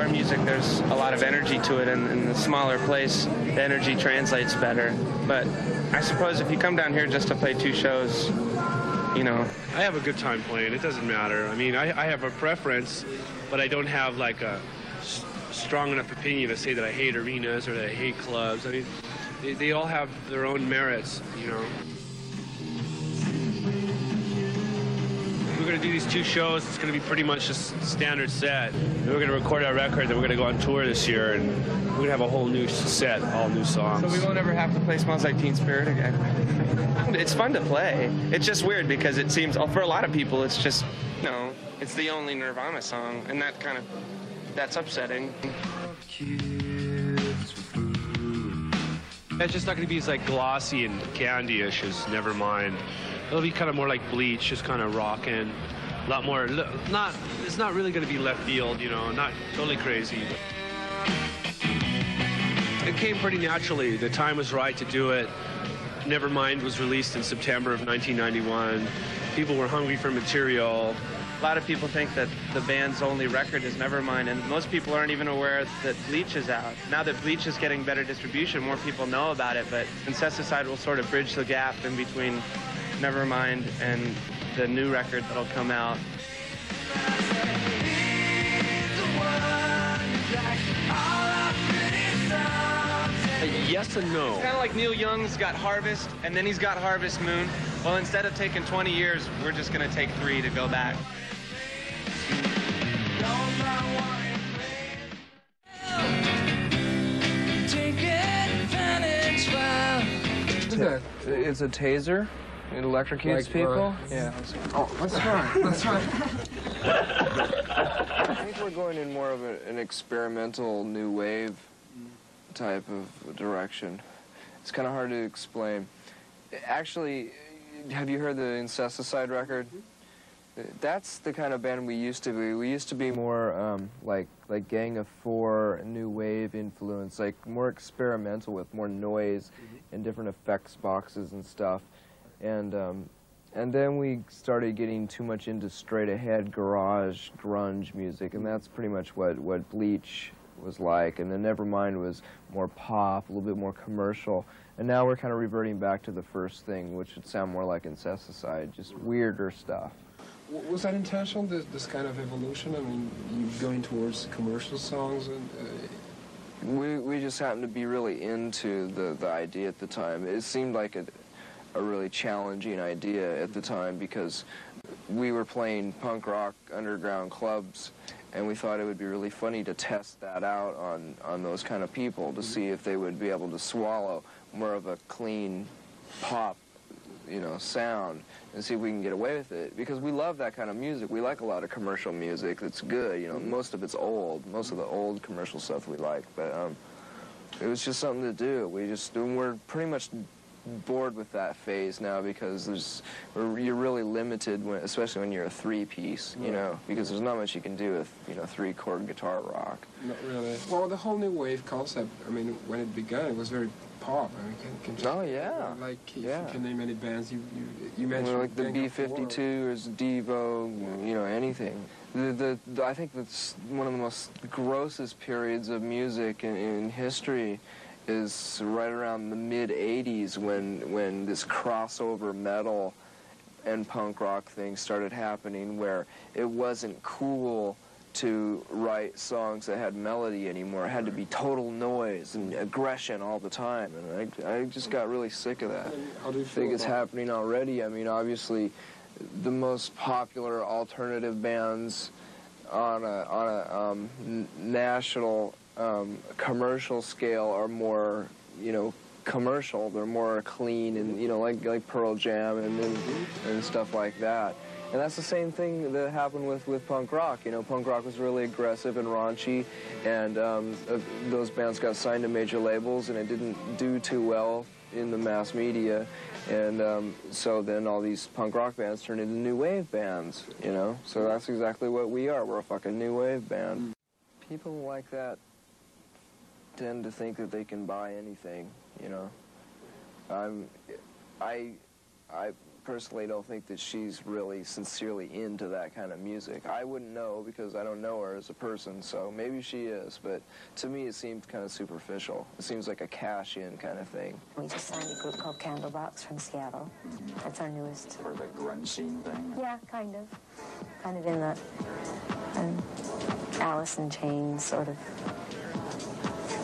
our music, there's a lot of energy to it, and in the smaller place, the energy translates better. But I suppose if you come down here just to play 2 shows, you know. I have a good time playing. It doesn't matter. I mean, I have a preference, but I don't have like a strong enough opinion to say that I hate arenas or that I hate clubs. I mean, they all have their own merits, you know. We're going to do these 2 shows. It's going to be pretty much just standard set. Then we're going to record our record, then we're going to go on tour this year, and we're going to have a whole new set, all new songs. So we won't ever have to play Smells Like Teen Spirit again. It's fun to play. It's just weird because it seems, for a lot of people, it's just, you know, it's the only Nirvana song, and that's upsetting. It's just not going to be as like glossy and candy-ish as Nevermind. It'll be kind of more like Bleach, just kind of rocking. A lot more, it's not really going to be left field, you know, not totally crazy. It came pretty naturally. The time was right to do it. Nevermind was released in September of 1991. People were hungry for material. A lot of people think that the band's only record is Nevermind, and most people aren't even aware that Bleach is out. Now that Bleach is getting better distribution, more people know about it, but Incesticide will sort of bridge the gap in between Nevermind and the new record that'll come out. Yes and no. It's kind of like Neil Young's got Harvest, and then he's got Harvest Moon. Well, instead of taking 20 years, we're just going to take 3 to go back. It's a taser. It electrocutes like, people. Yeah. Oh, let's try. Let's try. I think we're going in more of an experimental new wave type of direction. It's kind of hard to explain. Actually, have you heard the Incesticide record? That's the kind of band we used to be. We used to be more like Gang of Four, new wave influence, like more experimental with more noise and different effects boxes and stuff. And then we started getting too much into straight-ahead garage grunge music, and that's pretty much what Bleach was like. And then Nevermind was more pop, a little bit more commercial. And now we're kind of reverting back to the first thing, which would sound more like Incesticide, just weirder stuff. Was that intentional, this kind of evolution? I mean, you going towards commercial songs? And we just happened to be really into the idea at the time. It seemed like a really challenging idea at the time because we were playing punk rock underground clubs, and we thought it would be really funny to test that out on those kind of people to see if they would be able to swallow more of a clean pop, you know, sound, and see if we can get away with it, because we love that kind of music. We like a lot of commercial music that's good, you know, most of it's old, most of the old commercial stuff we like, but it was just something to do. We're pretty much bored with that phase now because you're really limited, especially when you're a 3-piece, you know, because there's not much you can do with, you know, 3-chord guitar rock. Not really. Well, the whole new wave concept, I mean, when it began, it was very pop. I mean, can oh, yeah. Like, if you can name any bands, you mentioned... Well, like the B-52 or Devo, you know, anything. I think that's one of the most grossest periods of music in history is right around the mid-'80s when this crossover metal and punk rock thing started happening, where it wasn't cool to write songs that had melody anymore. It had to be total noise and aggression all the time, and I just got really sick of that. How do you I think it's happening already. I mean, obviously, the most popular alternative bands on a national commercial scale are more, you know, commercial. They're more clean and, you know, like Pearl Jam and stuff like that. And that's the same thing that happened with punk rock. You know, punk rock was really aggressive and raunchy, and those bands got signed to major labels, and it didn't do too well in the mass media. And so then all these punk rock bands turned into new wave bands, you know? So that's exactly what we are. We're a fucking new wave band. People like that tend to think that they can buy anything, you know. I personally don't think that she's really sincerely into that kind of music. I wouldn't know because I don't know her as a person, so maybe she is, but to me it seemed kind of superficial. It seems like a cash-in kind of thing. We just signed a group called Candlebox from Seattle. That's our newest. For the grunge scene thing? Yeah, kind of. Kind of in the Alice in Chains sort of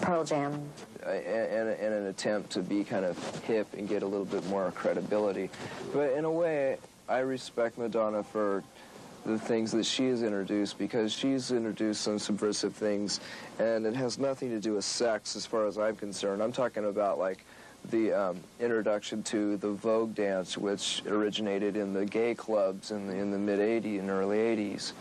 Pearl Jam. And an attempt to be kind of hip and get a little bit more credibility. But in a way, I respect Madonna for the things that she has introduced, because she's introduced some subversive things, and it has nothing to do with sex as far as I'm concerned. I'm talking about like the introduction to the Vogue dance, which originated in the gay clubs in the mid-'80s and early 80s.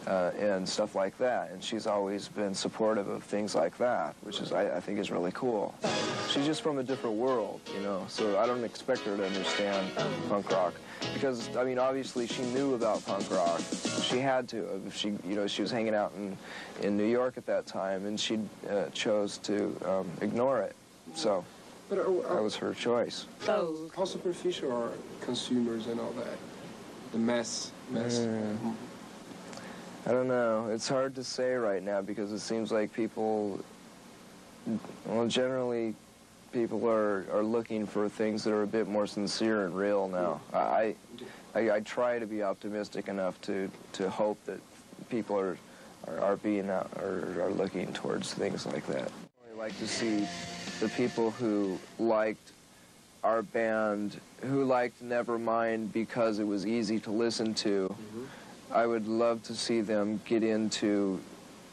And stuff like that, and she's always been supportive of things like that, which is, I think, is really cool. She's just from a different world, you know, so I don't expect her to understand punk rock, because, I mean, obviously she knew about punk rock. She had to. If she, you know, she was hanging out in New York at that time, and she chose to ignore it, so that was her choice. How superficial are consumers and all that? The mess. I don't know. It's hard to say right now because it seems like people, well, generally people are looking for things that are a bit more sincere and real now. I try to be optimistic enough to hope that people are looking towards things like that. I like to see the people who liked our band, who liked Nevermind because it was easy to listen to. I would love to see them get into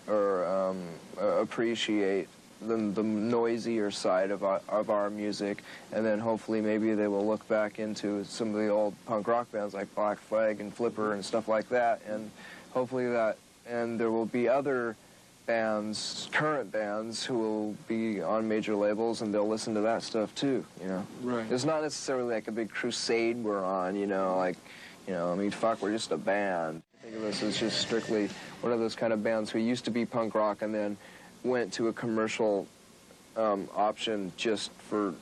or appreciate the noisier side of our music, and then hopefully maybe they will look back into some of the old punk rock bands like Black Flag and Flipper and stuff like that, and hopefully and there will be other bands, current bands, who will be on major labels, and they'll listen to that stuff too, you know. Right. It's not necessarily like a big crusade we're on, you know, like, you know, I mean, fuck, we're just a band. I think of us as just strictly one of those kind of bands who used to be punk rock and then went to a commercial option just for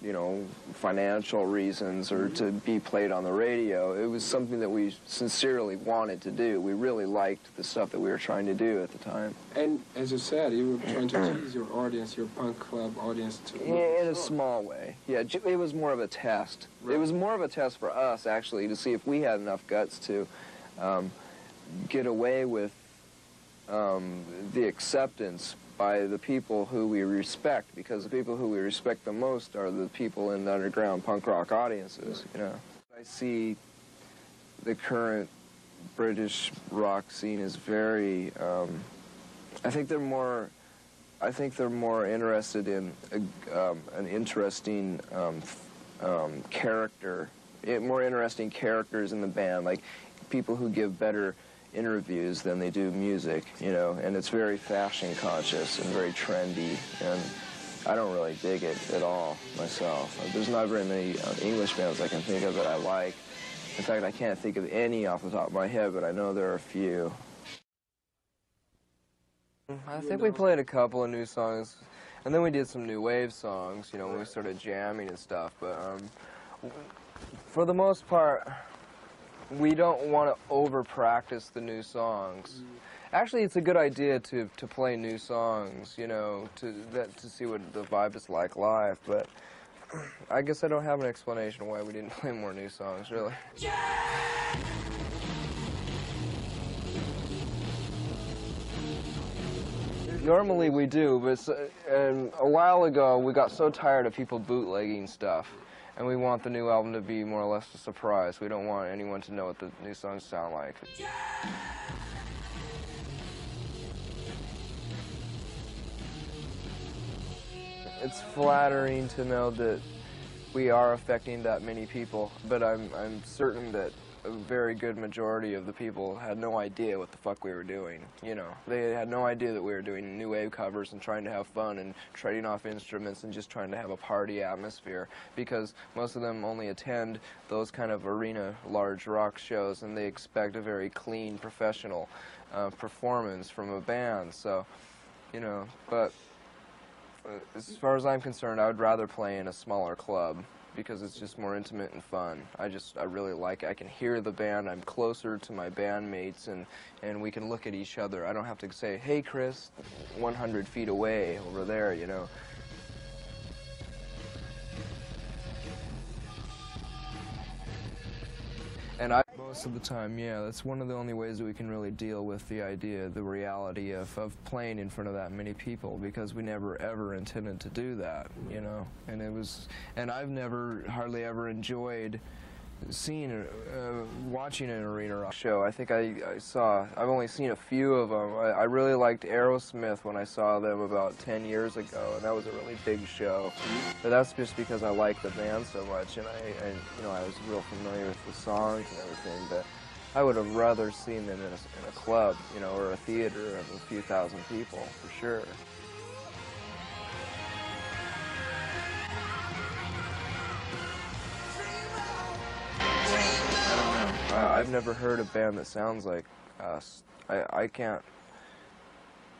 you know, financial reasons or to be played on the radio. It was something that we sincerely wanted to do. We really liked the stuff that we were trying to do at the time. And as you said, you were trying to tease your audience, your punk club audience, too. Yeah, in a small way. Yeah, it was more of a test. Right. It was more of a test for us, actually, to see if we had enough guts to get away with the acceptance by the people who we respect, because the people who we respect the most are the people in the underground punk rock audiences, you know. I see the current British rock scene is very, I think they're more interested in an interesting character, more interesting characters in the band, like people who give better interviews than they do music, you know, and it's very fashion conscious and very trendy, and I don't really dig it at all myself. There's not very many English bands I can think of that I like. In fact, I can't think of any off the top of my head, but I know there are a few. I think we played a couple of new songs, and then we did some new wave songs, you know, when we started jamming and stuff, but for the most part, we don't want to over-practice the new songs. Actually, it's a good idea to play new songs, you know, to see what the vibe is like live, but I guess I don't have an explanation why we didn't play more new songs, really. Normally we do, but a while ago we got so tired of people bootlegging stuff. And we want the new album to be more or less a surprise. We don't want anyone to know what the new songs sound like. It's flattering to know that we are affecting that many people, but I'm certain that a very good majority of the people had no idea what the fuck we were doing, you know. They had no idea that we were doing new wave covers and trying to have fun and trading off instruments and just trying to have a party atmosphere, because most of them only attend those kind of arena large rock shows and they expect a very clean, professional performance from a band, so, you know, but as far as I'm concerned, I would rather play in a smaller club because it's just more intimate and fun. I really like it. I can hear the band. I'm closer to my bandmates, and we can look at each other. I don't have to say, "Hey, Chris," 100 feet away over there, you know. And most of the time, yeah, that's one of the only ways that we can really deal with the idea, the reality of playing in front of that many people, because we never ever intended to do that, you know. And I've never hardly ever enjoyed watching an arena rock show. I think I've only seen a few of them. I really liked Aerosmith when I saw them about 10 years ago, and that was a really big show. But that's just because I like the band so much, and I was real familiar with the songs and everything. But I would have rather seen them in a club, you know, or a theater of a few thousand people, for sure. I've never heard a band that sounds like us. I can't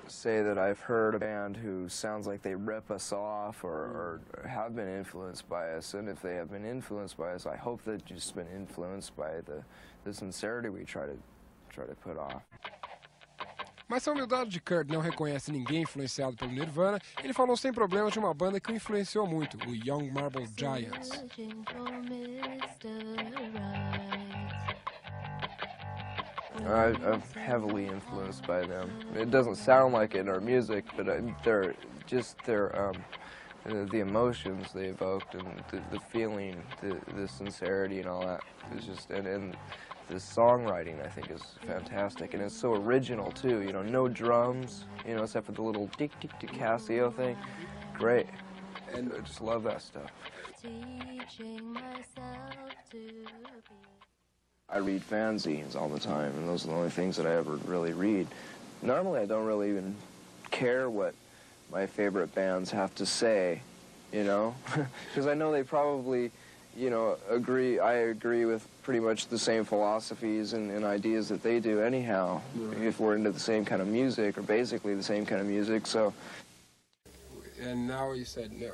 say that I've heard a band who sounds like they rip us off or have been influenced by us. And if they have been influenced by us, I hope they've just been influenced by the sincerity we try to put off. Mas a humildade de Kurt não reconhece ninguém influenciado pelo Nirvana. Ele falou sem problemas de uma banda que o influenciou muito, o Young Marble Giants. I'm heavily influenced by them. It doesn't sound like it in our music, but the emotions they evoked and the feeling, the sincerity and all that is just, and the songwriting I think is fantastic, and it's so original too. You know, no drums, you know, except for the little tick tick tick Casio thing. Great, and I just love that stuff. I read fanzines all the time, and those are the only things that I ever really read. Normally, I don't really even care what my favorite bands have to say, you know, because I know they probably, you know, I agree with pretty much the same philosophies and ideas that they do anyhow, if we're into the same kind of music, or basically the same kind of music, so. And now you said, no,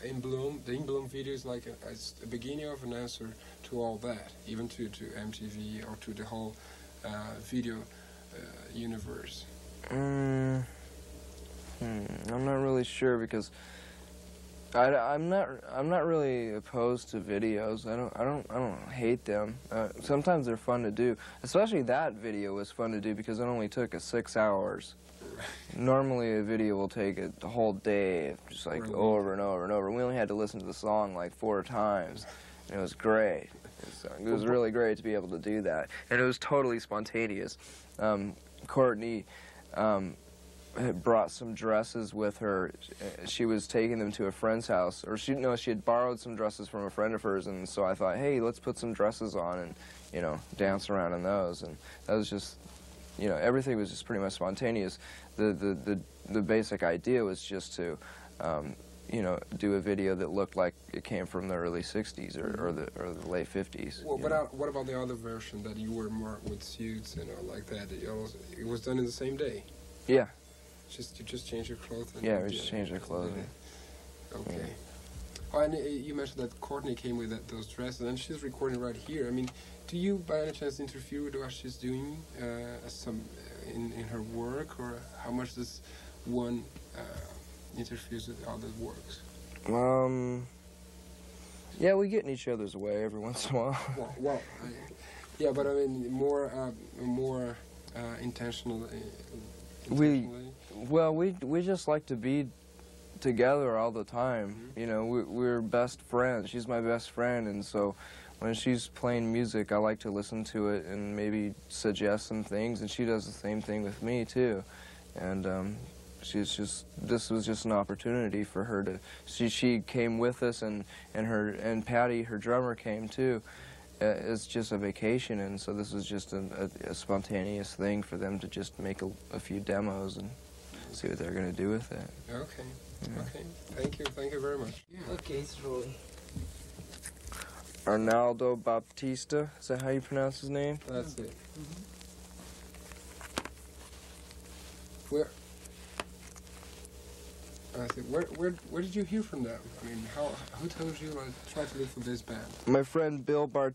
In Bloom, the In Bloom video is like a beginning of an answer to all that, even to MTV or to the whole video universe. I'm not really sure, because I'm not really opposed to videos. I don't hate them. Sometimes they're fun to do. Especially that video was fun to do because it only took us 6 hours. Normally a video will take a whole day, just like over and over and over. We only had to listen to the song like 4 times. And it was great. It was really great to be able to do that. And it was totally spontaneous. Courtney had brought some dresses with her. She was taking them to a friend's house, or she had borrowed some dresses from a friend of hers, and so I thought, hey, let's put some dresses on and, you know, dance around in those. And that was just, you know, everything was just pretty much spontaneous. The basic idea was just to, you know, do a video that looked like it came from the early '60s or the late '50s. Well, what about the other version that you were more with suits and all like that? It was done in the same day. Yeah. You just changed your clothes. Yeah, we just changed our clothing. Okay. Yeah. Oh, and you mentioned that Courtney came with those dresses, and she's recording right here. I mean, do you, by any chance, interfere with what she's doing in her work, or how much does one interferes with other works? Yeah, we get in each other's way every once in a while. Yeah, but I mean more intentional. We just like to be together all the time. Mm-hmm. You know, we're best friends. She's my best friend, and so when she's playing music, I like to listen to it and maybe suggest some things, and she does the same thing with me too. And this was just an opportunity for her to. She came with us, and Patty, her drummer, came too. It's just a vacation, and so this was just a spontaneous thing for them to just make a few demos and see what they're going to do with it. Okay. Yeah. Okay. Thank you very much. Yeah. Okay, it's rolling. Arnaldo Baptista, is that how you pronounce his name? That's it. Mm-hmm. Where? I see. Where did you hear from them? I mean, who told you like try to look for this band? My friend Bill Bart